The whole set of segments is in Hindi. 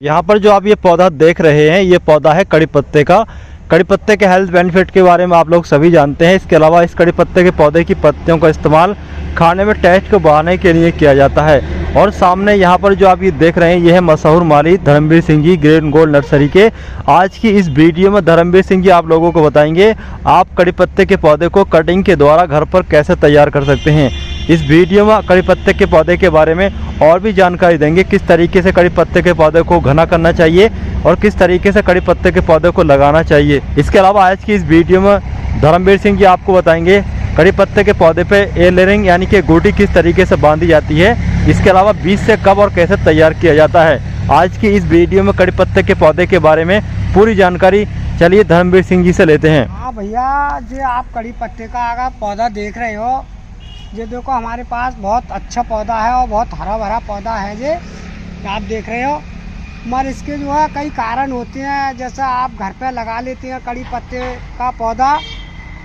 यहाँ पर जो आप ये पौधा देख रहे हैं, ये पौधा है कड़ी पत्ते का। कड़ी पत्ते के हेल्थ बेनिफिट के बारे में आप लोग सभी जानते हैं। इसके अलावा इस कड़ी पत्ते के पौधे की पत्तियों का इस्तेमाल खाने में टेस्ट को बढ़ाने के लिए किया जाता है। और सामने यहाँ पर जो आप ये देख रहे हैं, ये है मशहूर माली Dharmveer Singh ji green gold nursery के। आज की इस वीडियो में धर्मवीर सिंह जी आप लोगों को बताएंगे आप कड़ी पत्ते के पौधे को कटिंग के द्वारा घर पर कैसे तैयार कर सकते हैं। इस वीडियो में कड़ी पत्ते के पौधे के बारे में और भी जानकारी देंगे, किस तरीके से कड़ी पत्ते के पौधे को घना करना चाहिए और किस तरीके से कड़ी पत्ते के पौधे को लगाना चाहिए। इसके अलावा आज की इस वीडियो में धर्मवीर सिंह जी आपको बताएंगे कड़ी पत्ते के पौधे पे एयर लेयरिंग यानी कि गोटी किस तरीके से बांधी जाती है। इसके अलावा बीज से कब और कैसे तैयार किया जाता है। आज की इस वीडियो में कड़ी पत्ते के पौधे के बारे में पूरी जानकारी चलिए धर्मवीर सिंह जी से लेते हैं। हाँ भैया, जो आप कड़ी पत्ते का अगर पौधा देख रहे हो, ये देखो हमारे पास बहुत अच्छा पौधा है और बहुत हरा भरा पौधा है। ये आप देख रहे हो, मगर इसके जो है कई कारण होते हैं। जैसे आप घर पे लगा लेते हैं कड़ी पत्ते का पौधा,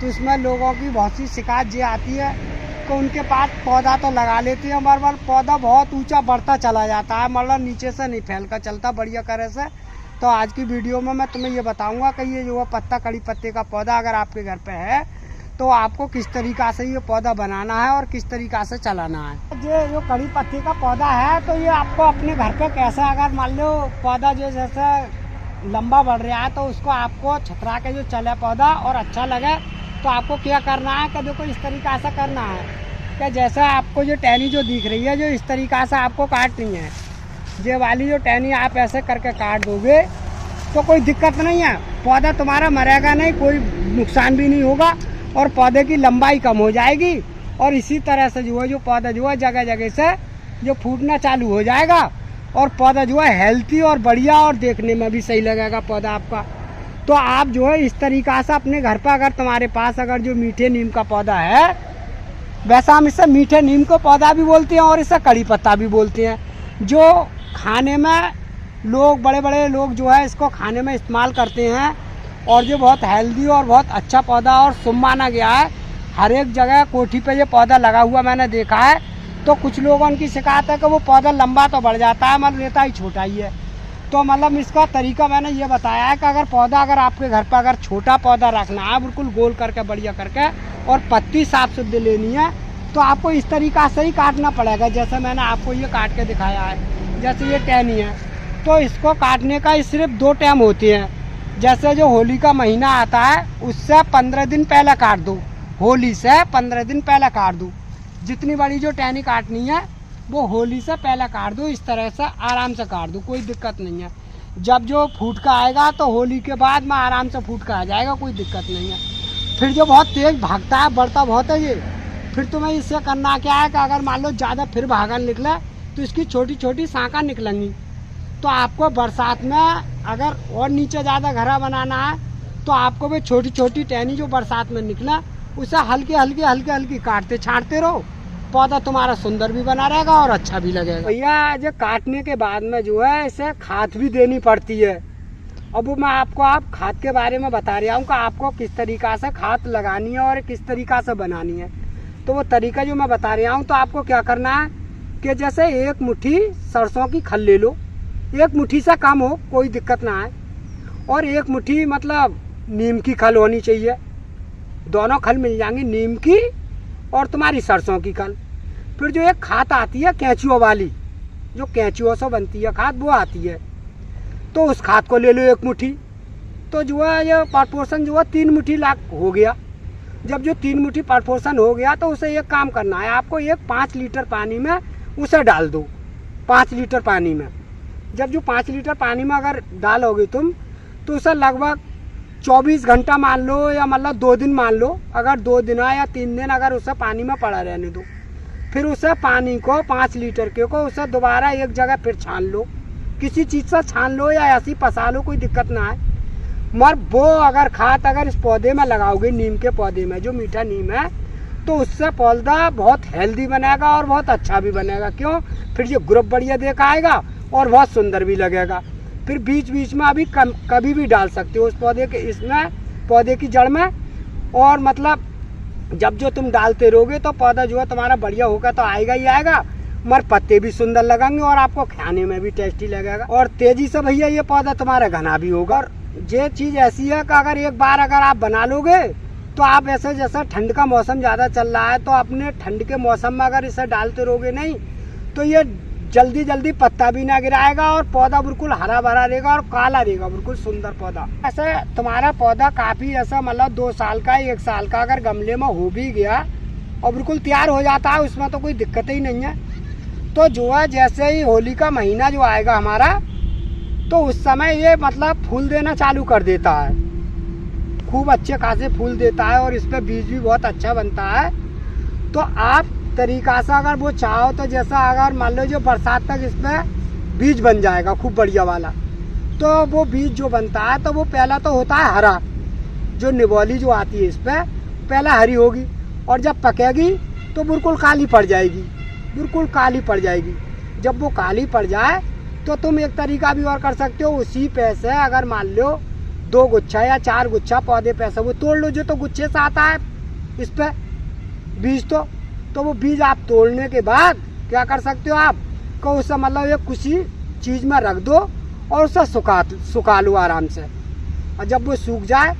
तो इसमें लोगों की बहुत सी शिकायत ये आती है कि उनके पास पौधा तो लगा लेते हैं मगर पौधा बहुत ऊंचा बढ़ता चला जाता है, मतलब नीचे से नहीं फैल कर चलता बढ़िया करे से। तो आज की वीडियो में मैं तुम्हें ये बताऊंगा कि ये जो पत्ता कड़ी पत्ते का पौधा अगर आपके घर पे है तो आपको किस तरीक़ा से ये पौधा बनाना है और किस तरीक़ा से चलाना है। ये जो कड़ी पत्ते का पौधा है तो ये आपको अपने घर पे कैसे, अगर मान लो पौधा जो जैसे लंबा बढ़ रहा है तो उसको आपको छतरा के जो चले पौधा और अच्छा लगे, तो आपको क्या करना है कि देखो इस तरीक़ा से करना है कि जैसे आपको जो टहनी जो दिख रही है, जो इस तरीक़ा से आपको काटनी है। ये वाली जो टहनी आप ऐसे करके काट दोगे तो कोई दिक्कत नहीं है, पौधा तुम्हारा मरेगा नहीं, कोई नुकसान भी नहीं होगा और पौधे की लंबाई कम हो जाएगी। और इसी तरह से जो है जो पौधा जो है जगह जगह से जो फूटना चालू हो जाएगा और पौधा जो है हेल्थी और बढ़िया और देखने में भी सही लगेगा पौधा आपका। तो आप जो है इस तरीक़ा से अपने घर पर, अगर तुम्हारे पास अगर जो मीठे नीम का पौधा है, वैसा हम इसे मीठे नीम को पौधा भी बोलते हैं और इसे कड़ी पत्ता भी बोलते हैं, जो खाने में लोग बड़े बड़े लोग जो है इसको खाने में इस्तेमाल करते हैं और जो बहुत हेल्दी और बहुत अच्छा पौधा और शुभ माना गया है। हर एक जगह कोठी पे ये पौधा लगा हुआ मैंने देखा है। तो कुछ लोगों की शिकायत है कि वो पौधा लंबा तो बढ़ जाता है मगर रहता ही छोटा ही है। तो मतलब इसका तरीका मैंने ये बताया है कि अगर पौधा अगर आपके घर पर अगर छोटा पौधा रखना है, बिल्कुल गोल करके बढ़िया करके और पत्ती साफ सुथरी लेनी है, तो आपको इस तरीक़ा से ही काटना पड़ेगा। जैसे मैंने आपको ये काट के दिखाया है, जैसे ये टहनी है, तो इसको काटने का सिर्फ 2 टाइम होते हैं। जैसे जो होली का महीना आता है उससे 15 दिन पहले काट दो, होली से 15 दिन पहले काट दो। जितनी बड़ी जो टहनी काटनी है वो होली से पहले काट दो, इस तरह से आराम से काट दो, कोई दिक्कत नहीं है। जब जो फूट का आएगा तो होली के बाद में आराम से फूट का आ जाएगा, कोई दिक्कत नहीं है। फिर जो बहुत तेज़ भागता है, बढ़ता बहुत है ये, फिर तुम्हें इससे करना क्या है कि अगर मान लो ज़्यादा फिर भागन निकले तो इसकी छोटी छोटी शाखा निकलेंगी। तो आपको बरसात में अगर और नीचे ज़्यादा घरा बनाना है तो आपको भी छोटी छोटी टहनी जो बरसात में निकला उसे हल्की हल्की हल्की हल्की काटते छांटते रहो, पौधा तुम्हारा सुंदर भी बना रहेगा और अच्छा भी लगेगा। भैया जो काटने के बाद में जो है इसे खाद भी देनी पड़ती है। अब मैं आपको खाद के बारे में बता रहा हूँ कि आपको किस तरीक़ा से खाद लगानी है और किस तरीक़ा से बनानी है। तो वो तरीका जो मैं बता रहा हूँ, तो आपको क्या करना है कि जैसे 1 मुट्ठी सरसों की खल ले लो, 1 मुट्ठी से कम हो कोई दिक्कत ना है, और 1 मुट्ठी मतलब नीम की खल होनी चाहिए। दोनों खल मिल जाएंगी, नीम की और तुम्हारी सरसों की खल। फिर जो एक खाद आती है कैंचुओं वाली, जो कैंचुओं से बनती है खाद, वो आती है, तो उस खाद को ले लो 1 मुट्ठी। तो जो है ये प्रपोर्शन जो है 3 मुट्ठी लाख हो गया। जब जो 3 मुट्ठी प्रपोर्शन हो गया तो उसे एक काम करना है आपको, 5 लीटर पानी में उसे डाल दो। 5 लीटर पानी में जब जो 5 लीटर पानी में अगर डालोगे तुम, तो उसे लगभग 24 घंटा मान लो या मतलब 2 दिन मान लो, अगर 2 दिन या 3 दिन अगर उसे पानी में पड़ा रहने दो। फिर उसे पानी को 5 लीटर के को उसे दोबारा एक जगह फिर छान लो, किसी चीज़ से छान लो या ऐसी पसा लो, कोई दिक्कत ना है। मगर वो अगर खाद अगर इस पौधे में लगाओगे, नीम के पौधे में जो मीठा नीम है, तो उससे पौधा बहुत हेल्दी बनेगा और बहुत अच्छा भी बनेगा। क्यों? फिर ये ग्रोथ बढ़िया देख आएगा और बहुत सुंदर भी लगेगा। फिर बीच बीच में अभी कभी भी डाल सकते हो उस पौधे के, इसमें पौधे की जड़ में। और मतलब जब जो तुम डालते रहोगे तो पौधा जो है तुम्हारा बढ़िया होगा तो आएगा ही आएगा मगर पत्ते भी सुंदर लगेंगे और आपको खाने में भी टेस्टी लगेगा। और तेजी से भैया ये पौधा तुम्हारा घना भी होगा। और ये चीज़ ऐसी है कि अगर एक बार अगर आप बना लोगे तो आप ऐसे जैसा ठंड का मौसम ज़्यादा चल रहा है तो अपने ठंड के मौसम में अगर इसे डालते रहोगे नहीं तो ये जल्दी जल्दी पत्ता भी ना गिराएगा और पौधा बिल्कुल हरा भरा रहेगा और काला रहेगा, बिल्कुल सुंदर पौधा। ऐसे तुम्हारा पौधा काफ़ी ऐसा मतलब 2 साल का 1 साल का अगर गमले में हो भी गया और बिल्कुल तैयार हो जाता है, उसमें तो कोई दिक्कत ही नहीं है। तो जो है जैसे ही होली का महीना जो आएगा हमारा तो उस समय ये मतलब फूल देना चालू कर देता है, खूब अच्छे खासे फूल देता है और इस पर बीज भी बहुत अच्छा बनता है। तो आप तरीका से अगर वो चाहो तो जैसा अगर मान लो जो बरसात तक इस पर बीज बन जाएगा खूब बढ़िया वाला, तो वो बीज जो बनता है तो वो पहला तो होता है हरा, जो निबोली जो आती है इस पर पहला हरी होगी और जब पकेगी तो बिल्कुल काली पड़ जाएगी, बिल्कुल काली पड़ जाएगी। जब वो काली पड़ जाए तो तुम एक तरीका भी और कर सकते हो, उसी पैसे अगर मान लो 2 गुच्छा या 4 गुच्छा पौधे पैसे वो तोड़ लो, जो तो गुच्छे से आता है इस पर बीज। तो वो बीज आप तोड़ने के बाद क्या कर सकते हो आप को उसे मतलब एक किसी चीज़ में रख दो और उसे सुखा लो आराम से। और जब वो सूख जाए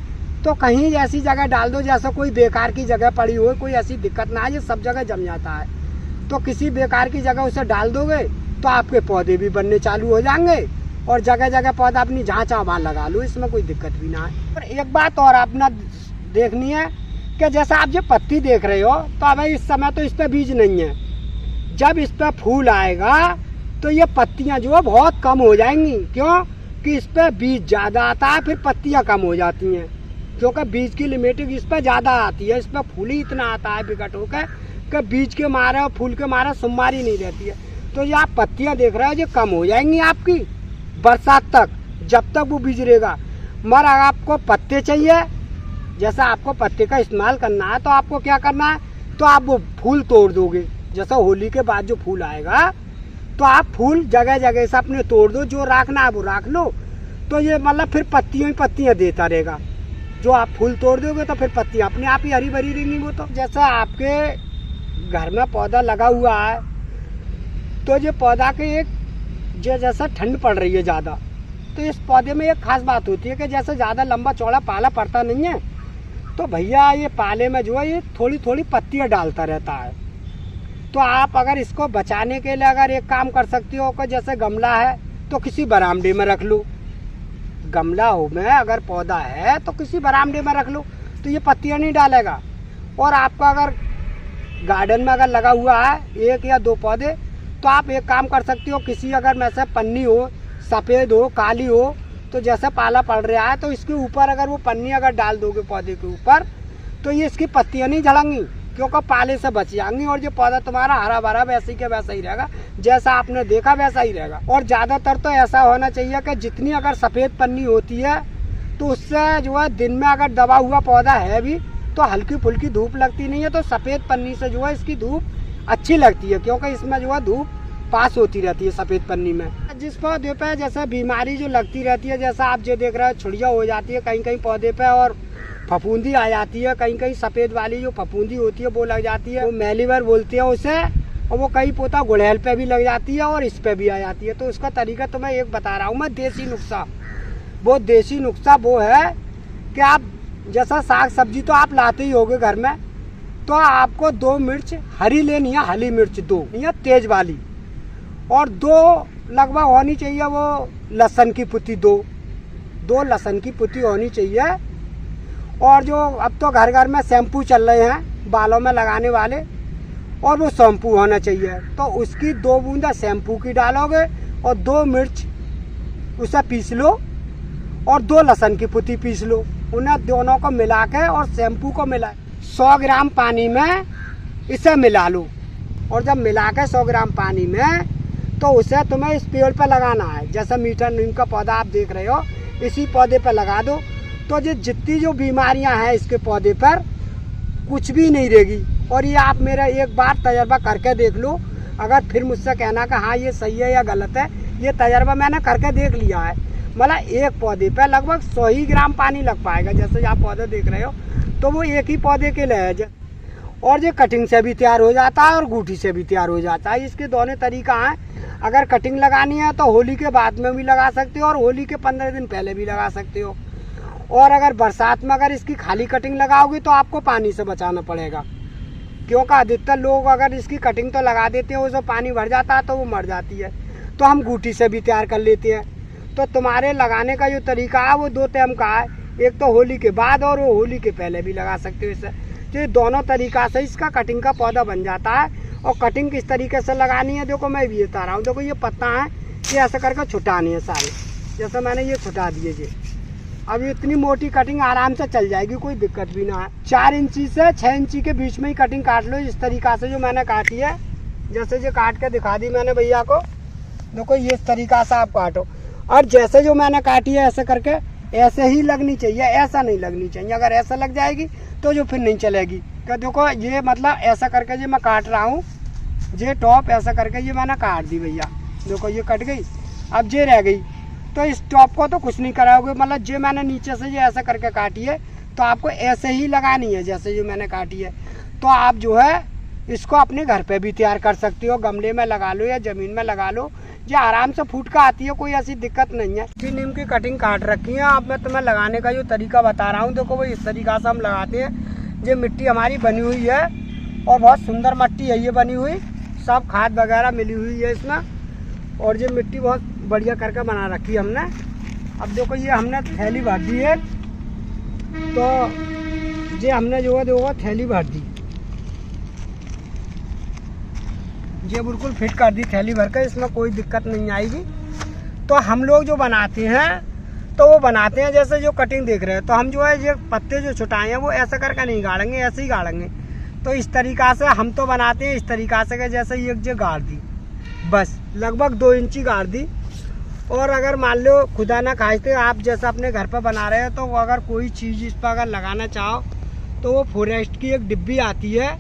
तो कहीं ऐसी जगह डाल दो जैसे कोई बेकार की जगह पड़ी हो, कोई ऐसी दिक्कत ना है, ये सब जगह जम जाता है। तो किसी बेकार की जगह उसे डाल दोगे तो आपके पौधे भी बनने चालू हो जाएंगे और जगह जगह पौधा अपनी जहाँ चाहो वहाँ लगा लो, इसमें कोई दिक्कत भी ना है। और एक बात और अपना देखनी है कि जैसा आप जो पत्ती देख रहे हो तो अब इस समय तो इस पर बीज नहीं है, जब इस पर फूल आएगा तो ये पत्तियाँ जो है बहुत कम हो जाएंगी। क्यों कि इस पर बीज ज़्यादा आता है, फिर पत्तियाँ कम हो जाती हैं क्योंकि बीज की लिमिटिंग इस पर ज़्यादा आती है। इस पर फूल ही इतना आता है विकट होकर कि बीज के मारे और फूल के मारे सुमारी नहीं रहती है। तो ये आप पत्तियाँ देख रहे हो ये कम हो जाएंगी आपकी बरसात तक, जब तक वो बिजरेगा। मगर अगर आपको पत्ते चाहिए, जैसा आपको पत्ते का इस्तेमाल करना है तो आपको क्या करना है, तो आप वो फूल तोड़ दोगे। जैसा होली के बाद जो फूल आएगा तो आप फूल जगह जगह से अपने तोड़ दो, जो रखना है वो रख लो। तो ये मतलब फिर पत्तियाँ ही पत्तियाँ देता रहेगा। जो आप फूल तोड़ दोगे तो फिर पत्तियाँ अपने आप ही हरी भरी रहेंगी। वो तो जैसा आपके घर में पौधा लगा हुआ है तो ये पौधा के एक जैसा ठंड पड़ रही है ज़्यादा, तो इस पौधे में एक खास बात होती है कि जैसे ज़्यादा लंबा चौड़ा पाला पड़ता नहीं है तो भैया ये पाले में जो है ये थोड़ी थोड़ी पत्तियाँ डालता रहता है। तो आप अगर इसको बचाने के लिए अगर एक काम कर सकते हो कि जैसे गमला है तो किसी बरामदे में रख लो, गमला हो में अगर पौधा है तो किसी बरामदे में रख लो तो ये पत्तियाँ नहीं डालेगा। और आपका अगर गार्डन में अगर लगा हुआ है 1 या 2 पौधे तो आप एक काम कर सकते हो, किसी अगर में से पन्नी हो, सफ़ेद हो, काली हो, तो जैसे पाला पड़ रहा है तो इसके ऊपर अगर वो पन्नी अगर डाल दोगे पौधे के ऊपर तो ये इसकी पत्तियाँ नहीं झड़ेंगी क्योंकि पाले से बच जाएंगी और ये पौधा तुम्हारा हरा भरा वैसे के वैसा ही रहेगा, जैसा आपने देखा वैसा ही रहेगा। और ज़्यादातर तो ऐसा होना चाहिए कि जितनी अगर सफ़ेद पन्नी होती है तो उससे जो है दिन में अगर दबा हुआ पौधा है भी तो हल्की फुल्की धूप लगती नहीं है, तो सफ़ेद पन्नी से जो है इसकी धूप अच्छी लगती है क्योंकि इसमें जो है धूप पास होती रहती है सफ़ेद पन्नी में। जिस पौधे पे जैसे बीमारी जो लगती रहती है, जैसा आप जो देख रहे हो छुड़िया हो जाती है कहीं कहीं पौधे पे और फफूंदी आ जाती है, कहीं कहीं सफ़ेद वाली जो फफूंदी होती है वो लग जाती है, वो मैलीवर बोलते हैं उसे, और वो कई पोता गुड़हल पे भी लग जाती है और इस पे भी आ जाती है। तो उसका तरीका तो मैं एक बता रहा हूँ मैं, देसी नुस्खा। वो देसी नुस्खा वो है कि आप जैसा साग सब्जी तो आप लाते ही होगे घर में, तो आपको 2 मिर्च हरी लेनी है, हरी मिर्च 2 या तेज वाली, और 2 लगभग होनी चाहिए वो लहसुन की पुती, 2 लहसुन की पुती होनी चाहिए। और जो अब तो घर घर में शैम्पू चल रहे हैं बालों में लगाने वाले, और वो शैम्पू होना चाहिए, तो उसकी 2 बूंदा शैम्पू की डालोगे और 2 मिर्च उसे पीस लो और 2 लहसुन की पुती पीस लो, उन्हें दोनों को मिला के और शैम्पू को मिला 100 ग्राम पानी में इसे मिला लो। और जब मिला के 100 ग्राम पानी में तो उसे तुम्हें इस पेड़ पर लगाना है, जैसे मीठा नीम का पौधा आप देख रहे हो इसी पौधे पर लगा दो, तो ये जितनी जो बीमारियां हैं इसके पौधे पर कुछ भी नहीं रहेगी। और ये आप मेरा एक बार तजर्बा करके देख लो, अगर फिर मुझसे कहना कि हाँ ये सही है या गलत है, ये तजर्बा मैंने करके देख लिया है। मतलब एक पौधे पर लगभग 100 ही ग्राम पानी लग पाएगा, जैसे आप पौधे देख रहे हो तो वो एक ही पौधे के लिए है। और ये कटिंग से भी तैयार हो जाता है और गूठी से भी तैयार हो जाता है। इसके दोनों तरीका हैं। अगर कटिंग लगानी है तो होली के बाद में भी लगा सकते हो और होली के 15 दिन पहले भी लगा सकते हो। और अगर बरसात में अगर इसकी खाली कटिंग लगाओगे तो आपको पानी से बचाना पड़ेगा, क्योंकि अधिकतर लोग अगर इसकी कटिंग तो लगा देते हैं, उसमें पानी भर जाता है तो वो मर जाती है। तो हम गूठी से भी तैयार कर लेते हैं। तो तुम्हारे लगाने का जो तरीका है वो 2 टाइम का है, एक तो होली के बाद और वो होली के पहले भी लगा सकते हो इसे। तो ये दोनों तरीका से इसका कटिंग का पौधा बन जाता है। और कटिंग किस तरीके से लगानी है देखो मैं भी बता रहा हूँ। देखो ये पत्ता है, ये ऐसा करके छुटानी है सारे, जैसे मैंने ये छुटा दिए जी। अब इतनी मोटी कटिंग आराम से चल जाएगी, कोई दिक्कत भी ना है। 4 इंची से 6 इंची के बीच में ही कटिंग काट लो इस तरीका से जो मैंने काटी है। जैसे जो काट के दिखा दी मैंने भैया को, देखो ये इस तरीका से आप काटो। और जैसे जो मैंने काटी है ऐसे करके ऐसे ही लगनी चाहिए, ऐसा नहीं लगनी चाहिए। अगर ऐसा लग जाएगी तो जो फिर नहीं चलेगी। तो देखो ये मतलब ऐसा करके जो मैं काट रहा हूँ, ये टॉप ऐसा करके ये मैंने काट दी भैया। देखो ये कट गई, अब ये रह गई। तो इस टॉप को तो कुछ नहीं कराओगे, मतलब जो मैंने नीचे से ये ऐसा करके काटी है तो आपको ऐसे ही लगानी है जैसे जो मैंने काटी है। तो आप जो है इसको अपने घर पे भी तैयार कर सकते हो, गमले में लगा लो या ज़मीन में लगा लो, ये आराम से फूट का आती है, कोई ऐसी दिक्कत नहीं है। नीम की कटिंग काट रखी है। अब मैं तुम्हें लगाने का जो तरीका बता रहा हूँ, देखो भाई इस तरीका से हम लगाते हैं। ये मिट्टी हमारी बनी हुई है और बहुत सुंदर मिट्टी है ये बनी हुई, सब खाद वगैरह मिली हुई है इसमें। और ये मिट्टी बहुत बढ़िया करके बना रखी है हमने। अब देखो ये हमने थैली भर दी है, तो ये हमने जो है देखो थैली भर दी, ये बिल्कुल फिट कर दी थैली भर कर, इसमें कोई दिक्कत नहीं आएगी। तो हम लोग जो बनाते हैं तो वो बनाते हैं जैसे जो कटिंग देख रहे हैं। तो हम जो है ये पत्ते जो छुटाए हैं वो ऐसा करके नहीं गाड़ेंगे, ऐसे ही गाड़ेंगे। तो इस तरीका से हम तो बनाते हैं इस तरीका से कि जैसे ये जो गाड़ दी, बस लगभग 2 इंची गाड़ दी। और अगर मान लो खुदा ना खास्ते आप जैसा अपने घर पर बना रहे हो तो अगर कोई चीज़ इस पर अगर लगाना चाहो तो वो फॉरेस्ट की एक डिब्बी आती है,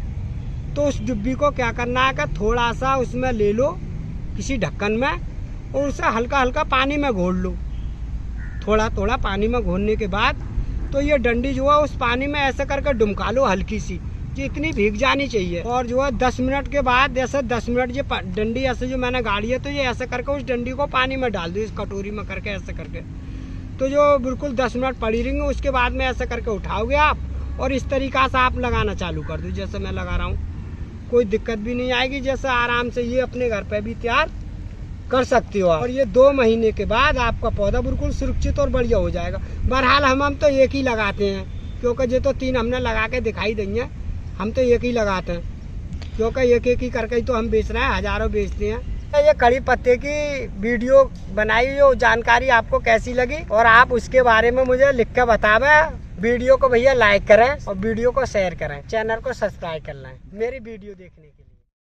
तो उस डिब्बी को क्या करना है कि थोड़ा सा उसमें ले लो किसी ढक्कन में और उसे हल्का हल्का पानी में घोल लो। थोड़ा थोड़ा पानी में घोलने के बाद तो ये डंडी जो है उस पानी में ऐसे करके डुमका लो हल्की सी, ये इतनी भीग जानी चाहिए। और जो है 10 मिनट के बाद जैसे 10 मिनट ये डंडी ऐसे जो मैंने गाड़ी है तो ये ऐसे करके उस डंडी को पानी में डाल दो इस कटोरी में करके ऐसे करके। तो जो बिल्कुल 10 मिनट पड़ी रहेंगे उसके बाद में ऐसे करके उठाओगे आप और इस तरीका से आप लगाना चालू कर दो जैसे मैं लगा रहा हूँ। कोई दिक्कत भी नहीं आएगी, जैसे आराम से ये अपने घर पे भी तैयार कर सकते हो आप। और ये 2 महीने के बाद आपका पौधा बिल्कुल सुरक्षित और बढ़िया हो जाएगा। बहरहाल हम तो एक ही लगाते हैं, क्योंकि ये तो 3 हमने लगा के दिखाई देंगे, हम तो एक ही लगाते हैं, क्योंकि एक एक ही करके ही तो हम बेच रहे हैं, हज़ारों बेचते हैं। ये कड़ी पत्ते की वीडियो बनाई जो जानकारी आपको कैसी लगी और आप उसके बारे में मुझे लिख के बतावें। वीडियो को भैया लाइक करें और वीडियो को शेयर करें, चैनल को सब्सक्राइब कर लें मेरी वीडियो देखने के लिए।